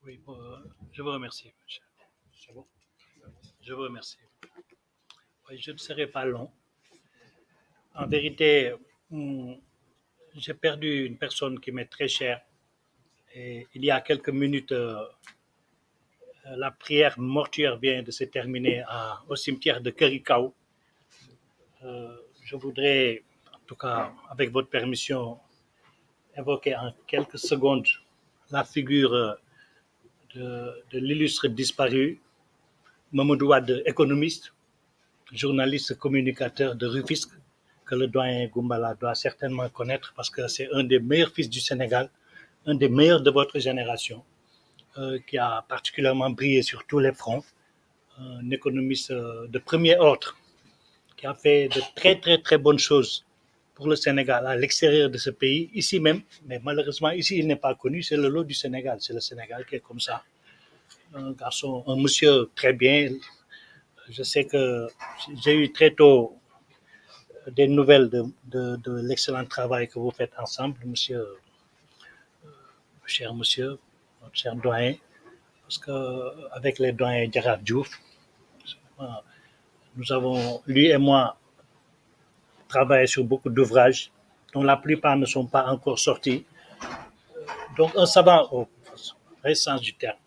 Oui, je vous remercie, monsieur. C'est bon. Je vous remercie. Oui, je ne serai pas long. En vérité, hum, j'ai perdu une personne qui m'est très chère. Et il y a quelques minutes, la prière mortuaire vient de se terminer au cimetière de Kerikau. Je voudrais, en tout cas, avec votre permission, évoquer en quelques secondes la figure de l'illustre disparu, Mamadou Wade, économiste, journaliste communicateur de Rufisque, que le doyen Goumbala doit certainement connaître parce que c'est un des meilleurs fils du Sénégal, un des meilleurs de votre génération, qui a particulièrement brillé sur tous les fronts, un économiste de premier ordre, qui a fait de très très très bonnes choses pour le Sénégal à l'extérieur de ce pays, ici même, mais malheureusement ici il n'est pas connu, c'est le lot du Sénégal, c'est le Sénégal qui est comme ça. Un garçon, un monsieur très bien. Je sais que j'ai eu très tôt des nouvelles de l'excellent travail que vous faites ensemble, monsieur, cher monsieur, notre cher doyen, parce qu'avec les doyens Djarab Diouf, nous avons, lui et moi, travaillé sur beaucoup d'ouvrages dont la plupart ne sont pas encore sortis. Donc, un savant au vrai sens du terme.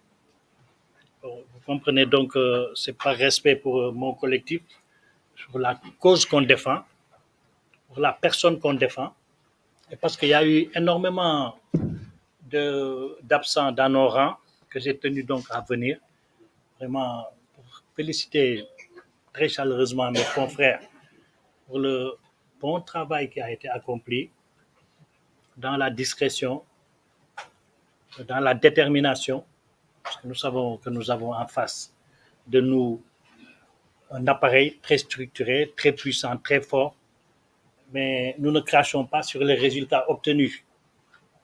Vous comprenez donc que ce n'est pas respect pour mon collectif, pour la cause qu'on défend, pour la personne qu'on défend, et parce qu'il y a eu énormément d'absents dans nos rangs que j'ai tenu donc à venir. Vraiment, pour féliciter très chaleureusement mes confrères pour le bon travail qui a été accompli dans la discrétion, dans la détermination, parce que nous savons que nous avons en face de nous un appareil très structuré, très puissant, très fort, mais nous ne crachons pas sur les résultats obtenus.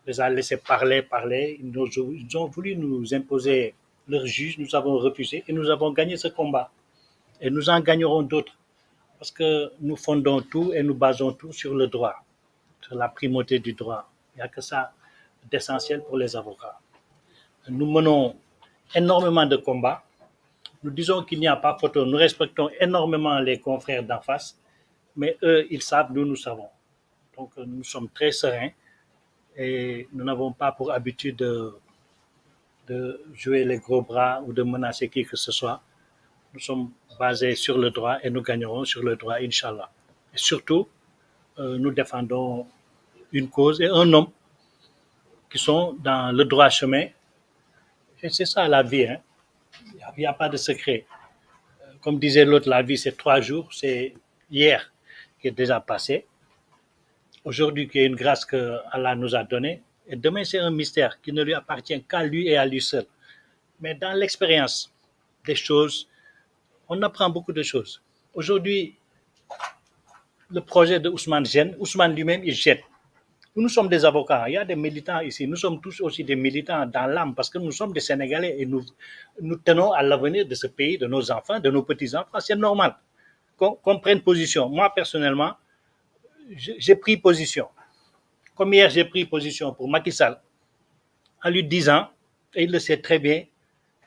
On les a laissés parler, parler. Ils ont voulu nous imposer leur juge, nous avons refusé et nous avons gagné ce combat. Et nous en gagnerons d'autres parce que nous fondons tout et nous basons tout sur le droit, sur la primauté du droit. Il n'y a que ça d'essentiel pour les avocats. Nous menons énormément de combats. Nous disons qu'il n'y a pas photo. Nous respectons énormément les confrères d'en face, mais eux, ils savent, nous savons. Donc, nous sommes très sereins et nous n'avons pas pour habitude de jouer les gros bras ou de menacer qui que ce soit. Nous sommes basés sur le droit et nous gagnerons sur le droit, Inch'Allah. Et surtout, nous défendons une cause et un homme qui sont dans le droit chemin. Et c'est ça la vie. Hein. Il n'y a pas de secret. Comme disait l'autre, la vie, c'est 3 jours. C'est hier qui est déjà passé. Aujourd'hui, qui est une grâce que Allah nous a donnée. Et demain, c'est un mystère qui ne lui appartient qu'à lui et à lui seul. Mais dans l'expérience des choses, on apprend beaucoup de choses. Aujourd'hui, le projet de Ousmane gêne. Ousmane lui-même, il jette. Nous sommes des avocats. Il y a des militants ici. Nous sommes tous aussi des militants dans l'âme parce que nous sommes des Sénégalais et nous tenons à l'avenir de ce pays, de nos enfants, de nos petits-enfants. C'est normal qu'on prenne position. Moi, personnellement, j'ai pris position. Comme hier, j'ai pris position pour Macky Sall en lui disant, et il le sait très bien,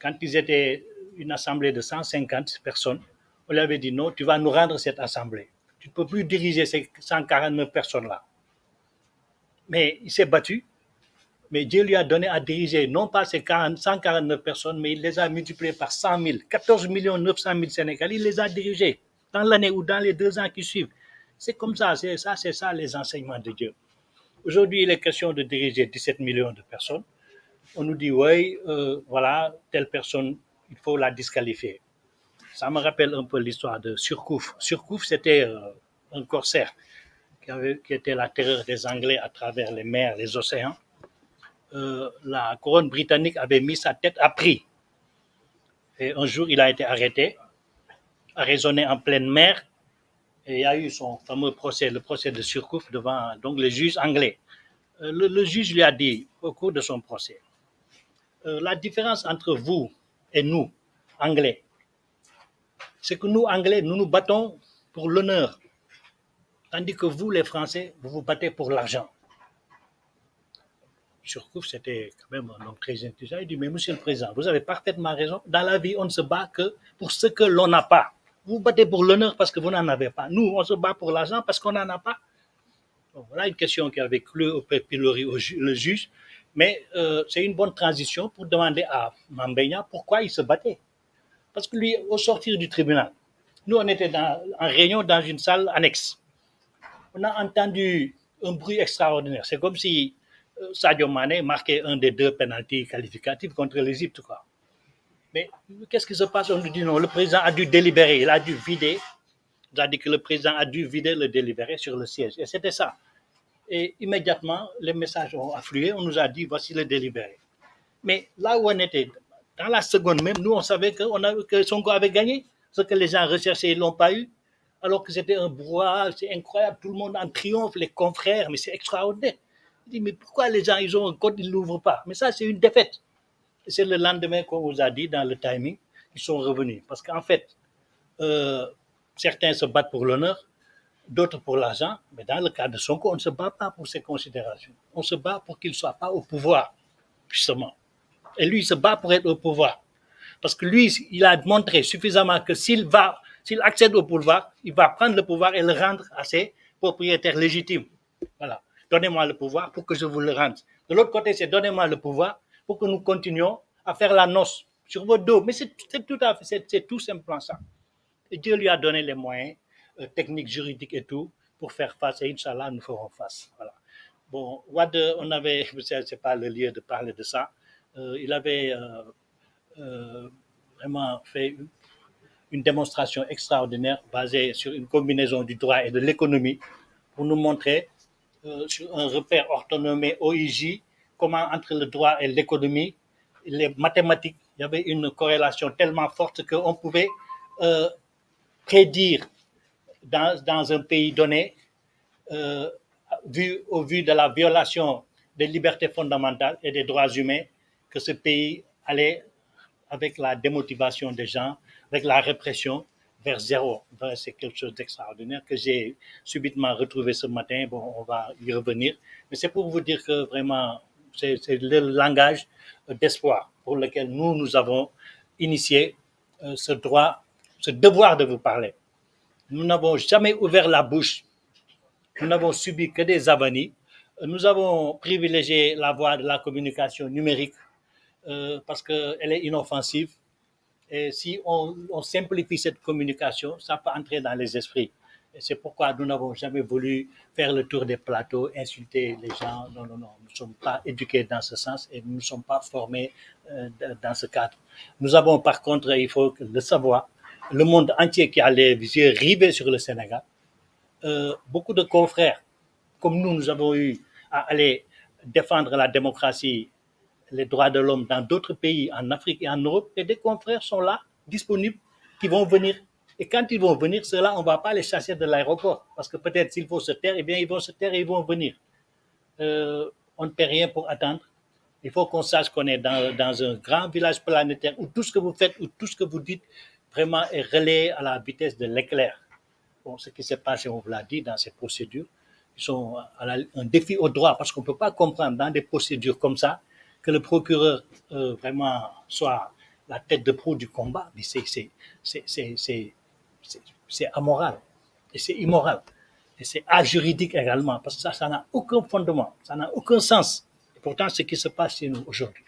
quand ils étaient une assemblée de 150 personnes, on lui avait dit non, tu vas nous rendre cette assemblée. Tu ne peux plus diriger ces 149 personnes-là. Mais il s'est battu. Mais Dieu lui a donné à diriger non pas ces 149 personnes, mais il les a multipliées par 100 000, 14 900 000 Sénégalais, il les a dirigés dans l'année ou dans les 2 ans qui suivent. C'est comme ça, c'est ça les enseignements de Dieu. Aujourd'hui, il est question de diriger 17 millions de personnes. On nous dit, oui, voilà, telle personne, il faut la disqualifier. Ça me rappelle un peu l'histoire de Surcouf. Surcouf, c'était un corsaire qui était la terreur des Anglais à travers les mers, les océans. La couronne britannique avait mis sa tête à prix. Et un jour, il a été arrêté, arraisonné en pleine mer, et il y a eu son fameux procès, le procès de Surcouf devant donc le juge anglais. Le juge lui a dit au cours de son procès, la différence entre vous et nous, Anglais, c'est que nous, Anglais, nous nous battons pour l'honneur, tandis que vous, les Français, vous vous battez pour l'argent. Surcouf, c'était quand même un homme très intelligent. Il dit, mais monsieur le président, vous avez parfaitement raison. Dans la vie, on ne se bat que pour ce que l'on n'a pas. Vous vous battez pour l'honneur parce que vous n'en avez pas. Nous, on se bat pour l'argent parce qu'on n'en a pas. Bon, voilà une question qui avait cloué au pilori le juge. Mais c'est une bonne transition pour demander à Mambéigna pourquoi il se battait. Parce que lui, au sortir du tribunal, nous, on était en réunion dans une salle annexe. On a entendu un bruit extraordinaire. C'est comme si Sadio Mané marquait un des deux pénaltys qualificatifs contre l'Égypte. Mais qu'est-ce qui se passe? On nous dit non, le président a dû délibérer, il a dû vider. On a dit que le président a dû vider le délibéré sur le siège. Et c'était ça. Et immédiatement, les messages ont afflué. On nous a dit voici le délibéré. Mais là où on était, dans la seconde même, nous, on savait que Sonko avait gagné. Ce que les gens recherchaient, ils ne l'ont pas eu. Alors que c'était un brouhaha, c'est incroyable. Tout le monde en triomphe, les confrères, mais c'est extraordinaire. Je dis, mais pourquoi les gens, ils ont un code, ils ne l'ouvrent pas? Mais ça, c'est une défaite. Et c'est le lendemain qu'on vous a dit, dans le timing, ils sont revenus. Parce qu'en fait, certains se battent pour l'honneur, d'autres pour l'argent. Mais dans le cas de Sonko, on ne se bat pas pour ces considérations. On se bat pour qu'il ne soit pas au pouvoir, justement. Et lui, il se bat pour être au pouvoir. Parce que lui, il a montré suffisamment que s'il accède au pouvoir, il va prendre le pouvoir et le rendre à ses propriétaires légitimes. Voilà. Donnez-moi le pouvoir pour que je vous le rende. De l'autre côté, c'est donnez-moi le pouvoir pour que nous continuions à faire la noce sur vos dos. Mais c'est tout simplement ça. Et Dieu lui a donné les moyens techniques, juridiques et tout pour faire face. Et Inch'Allah, nous ferons face. Voilà. Bon, Wade, on avait, c'est pas le lieu de parler de ça. Il avait vraiment fait une démonstration extraordinaire basée sur une combinaison du droit et de l'économie pour nous montrer sur un repère orthonomé OIJ comment entre le droit et l'économie, les mathématiques, il y avait une corrélation tellement forte qu'on pouvait prédire dans un pays donné, au vu de la violation des libertés fondamentales et des droits humains, que ce pays allait, avec la démotivation des gens, avec la répression, vers zéro. C'est quelque chose d'extraordinaire que j'ai subitement retrouvé ce matin. Bon, on va y revenir. Mais c'est pour vous dire que vraiment, c'est le langage d'espoir pour lequel nous avons initié ce droit, ce devoir de vous parler. Nous n'avons jamais ouvert la bouche. Nous n'avons subi que des avanies. Nous avons privilégié la voie de la communication numérique parce qu'elle est inoffensive. Et si on simplifie cette communication, ça peut entrer dans les esprits. Et c'est pourquoi nous n'avons jamais voulu faire le tour des plateaux, insulter les gens. Non, non, non. Nous ne sommes pas éduqués dans ce sens et nous ne sommes pas formés dans ce cadre. Nous avons par contre, il faut le savoir, le monde entier qui a les yeux rivés sur le Sénégal. Beaucoup de confrères, comme nous avons eu à aller défendre la démocratie, les droits de l'homme dans d'autres pays, en Afrique et en Europe, et des confrères sont là, disponibles, qui vont venir. Et quand ils vont venir, ceux-là, on ne va pas les chasser de l'aéroport, parce que peut-être s'il faut se taire, eh bien, ils vont se taire et ils vont venir. On ne paie rien pour attendre. Il faut qu'on sache qu'on est dans un grand village planétaire où tout ce que vous faites, où tout ce que vous dites, vraiment est relayé à la vitesse de l'éclair. Bon, ce qui s'est passé, on vous l'a dit, dans ces procédures, ils sont un défi au droit, parce qu'on ne peut pas comprendre dans des procédures comme ça que le procureur vraiment soit la tête de proue du combat, mais c'est amoral, et c'est immoral, et c'est ajuridique également, parce que ça n'a aucun fondement, ça n'a aucun sens. Et pourtant, ce qui se passe chez nous aujourd'hui,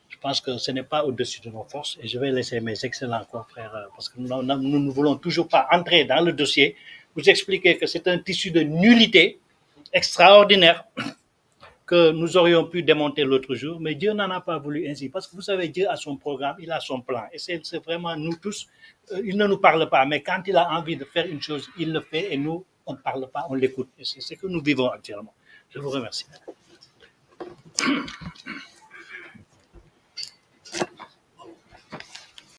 je pense que ce n'est pas au-dessus de nos forces, et je vais laisser mes excellents confrères, parce que nous ne voulons toujours pas entrer dans le dossier, vous expliquer que c'est un tissu de nullité extraordinaire que nous aurions pu démonter l'autre jour, mais Dieu n'en a pas voulu ainsi, parce que vous savez, Dieu a son programme, il a son plan, et c'est vraiment nous tous, il ne nous parle pas, mais quand il a envie de faire une chose, il le fait, et nous, on ne parle pas, on l'écoute, et c'est ce que nous vivons actuellement. Je vous remercie.